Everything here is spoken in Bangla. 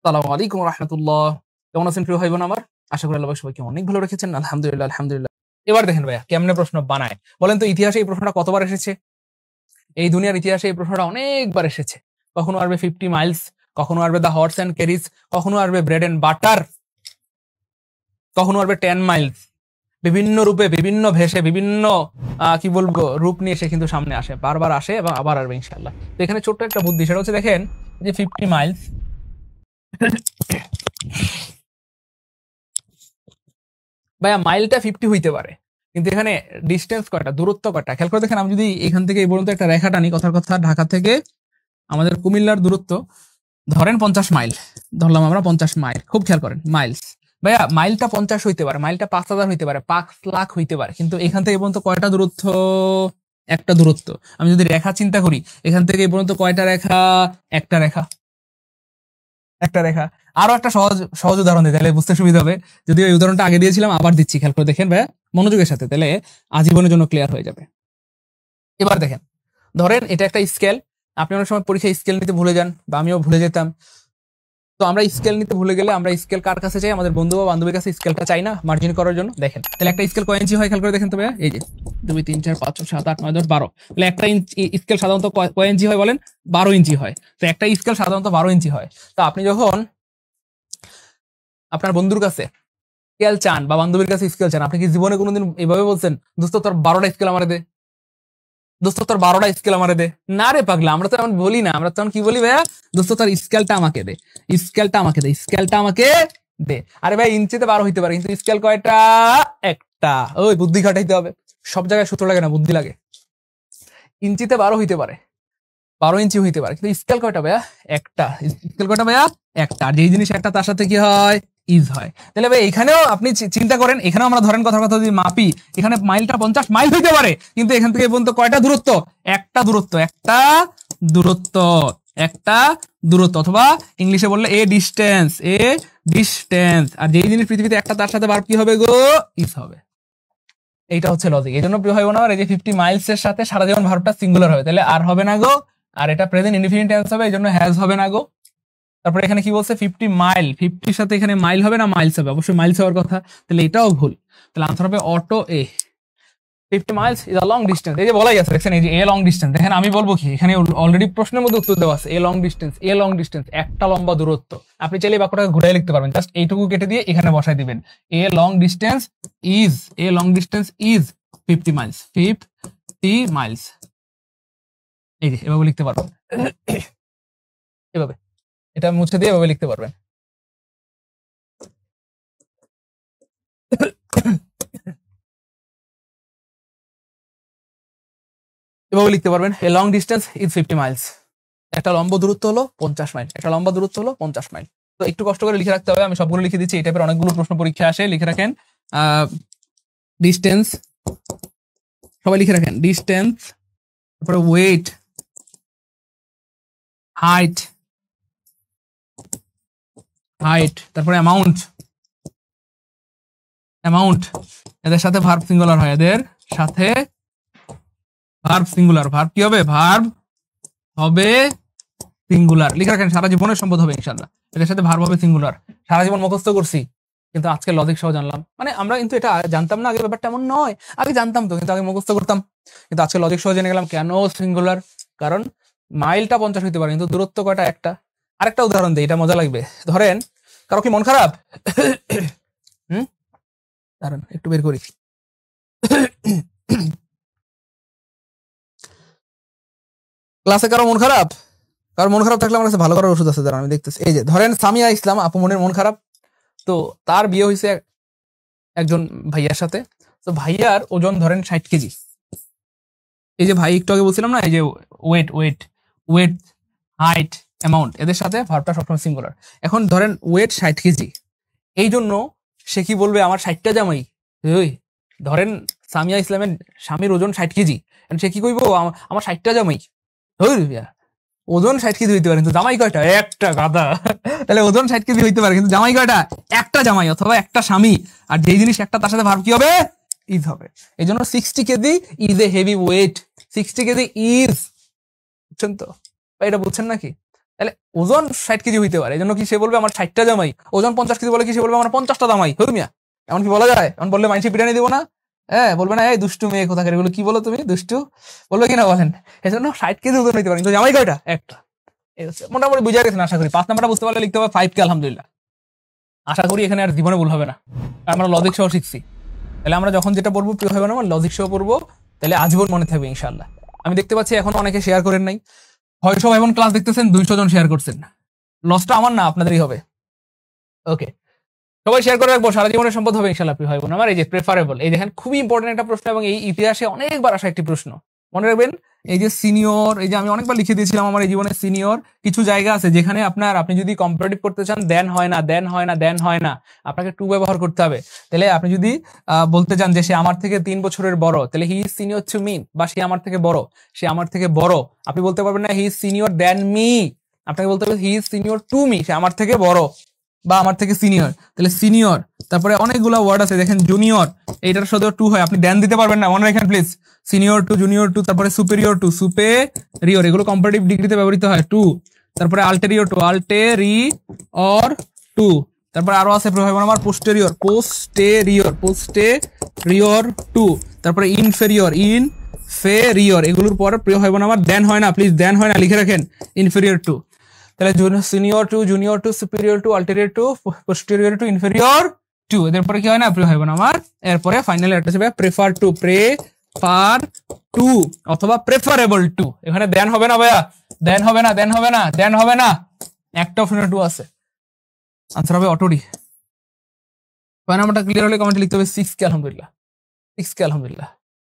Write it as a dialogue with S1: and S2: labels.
S1: আসসালামু আলাইকুম রাহমাতুল্লাহ। কেমন আছেন প্রিয় ভাই বোন আমার? আশা করি আল্লাহ সবাইকে অনেক ভালো রেখেছেন। আলহামদুলিল্লাহ, আলহামদুলিল্লাহ। এবার দেখেন ভাইয়া কেমনে প্রশ্ন বানায়। বলেন তো ইতিহাসে এই প্রশ্নটা কতবার এসেছে? এই দুনিয়ার ইতিহাসে এই প্রশ্নটা অনেকবার এসেছে। কখনো আসবে 50 মাইলস, কখনো আসবে দ্য হর্স অ্যান্ড ক্যারিজ, কখনো আসবে ব্রেড এন্ড বাটার, কখনো আসবে 10 মাইলস। বিভিন্ন রূপে, বিভিন্ন ভেষে, বিভিন্ন কি বলবো রূপ নিয়ে সে কিন্তু সামনে আসে, বারবার আসে এবং আবার আসবে ইনশাআল্লাহ। তো এখানে ছোট্ট একটা বুদ্ধি, সেটা হচ্ছে দেখেন যে 50 মাইলস, ভাইয়া মাইলটা 50 হইতে পারে, কিন্তু এখানে ডিস্টেন্স কয়টা, দূরত্ব কয়টা খেয়াল করে দেখেন। আমি যদি এখান থেকে এই পর্যন্ত একটা রেখা টানি, কথার কথা ঢাকা থেকে আমাদের কুমিল্লার দূরত্ব ধরেন 50 মাইল, ধরলাম আমরা 50 মাইল, খুব খেয়াল করেন মাইলস। ভাইয়া মাইলটা 50 হইতে পারে, মাইলটা 5000 হইতে পারে, 5 লাখ হইতে পারে, কিন্তু এখান থেকে এই পর্যন্ত কয়টা দূরত্ব? একটা দূরত্ব। আমি যদি রেখা চিন্তা করি, এখান থেকে এই পর্যন্ত কয়টা রেখা? একটা রেখা, একটা রেখা। আরো একটা সহজ সহজ উদাহরণ দিই, তাহলে বুঝতে সুবিধা হবে। যদি ওই উদাহরণটা আগে দিয়েছিলাম, আবার দিচ্ছি, খেয়াল করে দেখেন ভাইয়া মনোযোগের সাথে, তাহলে আজীবনের জন্য ক্লিয়ার হয়ে যাবে। এবার দেখেন, ধরেন এটা একটা স্কেল। আপনি অনেক সময় পরীক্ষায় স্কেল নিতে ভুলে যান, বা আমিও ভুলে যেতাম। তো আমরা স্কেল নিতে ভুলে গেলে আমরা স্কেল কার কাছে চাই? আমাদের বন্ধু বা বান্ধবীর কাছে স্কেলটা চাই না, মার্জিন করার জন্য। দেখেন তাহলে একটা স্কেল কয় ইঞ্চি হয় খেয়াল করে দেখেন তো ভাইয়া। এই যে 2 3 4 5 6 7 8 9 10 12, তাহলে একটা স্কেল সাধারণত কয় ইঞ্চি হয় বলেন? 12 ইঞ্চি হয়। তো একটা স্কেল সাধারণত 12 ইঞ্চি হয়। তো আপনি যখন আপনার বন্ধুর কাছে স্কেল চান বা বান্ধবীর কাছে স্কেল চান, আপনি কি জীবনে কোনোদিন এভাবে বলছেন, দোস্ত তোর 12টা স্কেল আমারে দে, দোস্ত তোর 12টা স্কেল আমারে দে? না রে পাগলা, আমরা তো এমন বলি না। আমরা তখন কি বলি ভাইয়া? দোস্ত তোর স্কেলটা আমাকে দে, স্কেলটা আমাকে দে, স্কেলটা আমাকে দে। আরে ভাই ইঞ্চিতে 12 হইতে পারে, কিন্তু স্কেল কয়টা? একটা। ওই বুদ্ধি খাটাইতে হবে, সব জায়গায় সূত্র লাগে না, বুদ্ধি লাগে। ইঞ্চিতে 12 হইতে পারে, 12 ইঞ্চি হইতে পারে, কিন্তু স্কেল কয়টা ভাইয়া? একটা। স্কেল কয়টা ভাইয়া? একটা। আর যেই জিনিস একটা, তার সাথে কি হয়? ইজ হয়। তাহলে ভাই এখানেও আপনি চিন্তা করেন, এখানেও আমরা ধরেন কথার কথা যদি মাপি, এখানে মাইলটা 50 মাইল হইতে পারে, কিন্তু এখান থেকে পর্যন্ত কয়টা দূরত্ব? একটা দূরত্ব, একটা দূরত্ব, একটা দূরত্ব, অথবা ইংলিশে বললে এ ডিস্টেন্স, এ ডিস্টেন্স। আর যেই জিনিস পৃথিবীতে একটা, তার সাথে ভার্ব কি হবে গো? ইজ হবে। এইটা হচ্ছে লজিক। এই জন্য প্রিয় ভাই বোন আমার, এই যে 50 মাইলস এর সাথে সারা জীবন ভার্বটা সিঙ্গুলার হবে, তাহলে আর হবে না গো। আর এটা প্রেজেন্ট ইনডিফিনিট টেন্স হবে, এই জন্য হ্যাজ হবে না গো। তারপরে এখানে কি বলছে? 50 মাইল, 50 সাথে এখানে মাইল হবে না, মাইলস হবে, অবশ্যই মাইলস হওয়ার কথা, তাহলে এটাও ভুল। তাহলে আনসার হবে auto A. 50 Miles is a long distance. এই যে বলাই আছে দেখছেন, এই যে এ লং ডিস্টেন্স। দেখেন আমি বলবো কি, এখানে অলরেডি প্রশ্নের মধ্যে উত্তর দেওয়া আছে। A long distance, a long distance, একটা লম্বা দূরত্ব। আপনি চাইলে বাক্যটাকে ঘুরাই লিখতে পারবেন, জাস্ট এইটুকু কেটে দিয়ে এখানে বসাই দিবেন। A long distance is, a long distance is 50 Miles, 50 Miles. এই যে এভাবে লিখতে পারবেন, এভাবে, এটা মুছে দিয়ে এভাবে লিখতে পারবেন। এভাবে লিখতে পারবেন, a long distance is 50 Miles. একটা লম্বা দূরত্ব হলো 50 মাইল, একটা লম্বা দূরত্ব হলো 50 মাইল। তো একটু কষ্ট করে লিখে রাখতে হবে, আমি সবগুলো লিখে দিচ্ছি। এই টাইপের অনেকগুলো প্রশ্ন পরীক্ষা আসে, লিখে রাখেন। ডিস্টেন্স, সবাই লিখে রাখেন। ডিস্টেন্স, তারপরে ওয়েট, হাইট, হাইট, তারপরে অ্যামাউন্ট, অ্যামাউন্ট। এদের সাথে ভার্ব সিঙ্গুলার হয়, এদের সাথে ভার্ব সিঙ্গুলার। ভার্ব কি হবে? ভার্ব হবে সিঙ্গুলার। লিখে রাখেন, সারা জীবনের সম্পদ হবে ইনশাআল্লাহ। এটার সাথে ভার্ব হবে সিঙ্গুলার। সারা জীবন মুখস্থ করছি, কিন্তু আজকে লজিক সহ জানলাম। মানে আমরা কিন্তু এটা জানতাম না আগে, ব্যাপারটা এমন নয়। আগে জানতাম তো, কিন্তু আগে মুখস্থ করতাম, কিন্তু আজকে লজিক সহ জেনে গেলাম কেন সিঙ্গুলার। কারণ মাইলটা 50 হইতে পারে, কিন্তু দূরত্ব কয়টা? একটা। আরেকটা উদাহরণ দিই, এটা মজা লাগবে। ধরেন কারো কি মন খারাপ? দাঁড়ান একটু বের করি। ক্লাসে কারো মন খারাপ? কারো মন খারাপ থাকলে আমার কাছে ভালো করার ওষুধ আছে, দাঁড়ান আমি দেখতেছি। এই যে ধরেন সামিয়া ইসলাম আপু মনের মন খারাপ। তো তার বিয়ে হয়েছে একজন ভাইয়ার সাথে। তো ভাইয়ার ওজন ধরেন 60 কেজি। এই যে ভাই একটু আগে বলছিলাম না, এই যে wait, wait, wait, height, amount, এদের সাথে ভার্বটা সবসময় সিঙ্গুলার। এখন ধরেন ওয়েট 60 কেজি, এই জন্য সে কি বলবে? আমার 60টা জামাই। ওই ধরেন সামিয়া ইসলামের স্বামীর ওজন 60 কেজি, সে কি কইবো? আমার 60টা জামাই। ওজন 60 কেজি হইতে পারে, কিন্তু জামাই কয়টা? একটা। গাদা। তাহলে ওজন 60 কেজি হইতে পারে, কিন্তু জামাই কয়টা? একটা জামাই, অথবা একটা স্বামী। আর যেই জিনিস একটা, তার সাথে ভার্ব কি হবে? ইজ হবে। এই জন্য 60 KG is a heavy weight. 60 KG is, বুঝছেন তো? বা এটা বুঝছেন নাকি? তাহলে ওজন 60 কেজি হইতে পারে, এই জন্য কি সে বলবে আমার 60টা জামাই, ওজন 50 কেজি বলে কি সে বলবে আমার 50টা জামাই। মিয়া এমন কি বলা যায়? এমন বললে মানুষ পিটানি দিব না? বলবে না এই দুষ্টু মেয়ে কোথাকার, এগুলো কি বলো তুমি দুষ্টু, বলবে কিনা বলেন? এই জন্য 60 কেজি ওজন হইতে পারে, কিন্তু জামাই কয়টা? একটা। মোটামুটি বুঝা গেছেন আশা করি। 5 নাম্বারটা বুঝতে পারলে লিখতে হবে 5 কে আলহামদুলিল্লাহ। আশা করি এখানে আর জীবনে ভুল হবে না, আমরা লজিক সহ শিখছি। তাহলে আমরা যখন যেটা পড়বো প্রিয় হবে না আমার লজিক সহ পড়বো, তাহলে আজীবন মনে থাকবে ইনশাআল্লাহ। আমি দেখতে পাচ্ছি এখন অনেকে শেয়ার করেন নাই, 600 ভাই বোন ক্লাস দেখতেছেন, 200 জন শেয়ার করছেন। লসটা আমার না, আপনাদেরই হবে। ওকে, সবাই শেয়ার করে রাখবো, সারা জীবনের সম্পদ হবে ইনশাআল্লাহ প্রিয় ভাই বোন আমার। এই যে প্রেফারেবল, এই দেখেন খুবই ইম্পর্টেন্ট একটা প্রশ্ন, এবং এই ইতিহাসে অনেকবার আসা একটি প্রশ্ন, মনে রাখবেন। এই যে সিনিয়র, এই যে আমি অনেকবার লিখে দিয়েছিলাম আমার এই জীবনে সিনিয়র, কিছু জায়গা আছে যেখানে আপনি যদি কম্পারেটিভ করতে চান, দেন হয় না, আপনাকে টু ব্যবহার করতে হবে। তাহলে আপনি যদি বলতে চান যে সে আমার থেকে 3 বছরের বড়, তাহলে he is senior to me, বা সে আমার থেকে বড়, আপনি বলতে পারবেন না he is senior than me, আপনাকে বলতে হবে he is senior to me, সে আমার থেকে বড় বা আমার থেকে সিনিয়র। তাহলে সিনিয়র, তারপরে অনেকগুলো ওয়ার্ড আছে দেখেন, জুনিয়র, এইটার সাথে টু হয়, আপনি দেন দিতে পারবেন না, মনে রাখেন please. Senior to, junior to, তারপরে সুপেরিয়র টু, সুপেরিয়র, এগুলো কম্পারেটিভ ডিগ্রিতে ব্যবহৃত হয়, টু। তারপরে আল্টেরিয়র টু, আল্টেরিয়র টু, তারপরে আরো আছে আমার পোস্টেরিয়র টু, তারপরে ইনফেরিয়র, এগুলোর পরে প্রিয় হয় আমার দেন হয় না, প্লিজ দেন হয় না, লিখে রাখেন, ইনফেরিয়র টু। তাহলে senior to, junior to, superior to, ulterior to, posterior to, inferior to, এদের পরে কি হয় না প্রিয় হয় আমার, এরপরে ফাইনালি একটা হবে প্রেফার টু অথবা প্রেফারেবল টু। এখানে দেন হবে না ভাইয়া, দেন হবে না, একটা অপশনে টু আছে, আনসার হবে অটোডি। নাম্বারটা ক্লিয়ার হলে কমেন্টে লিখতে হবে 6 কে আলহামদুলিল্লাহ।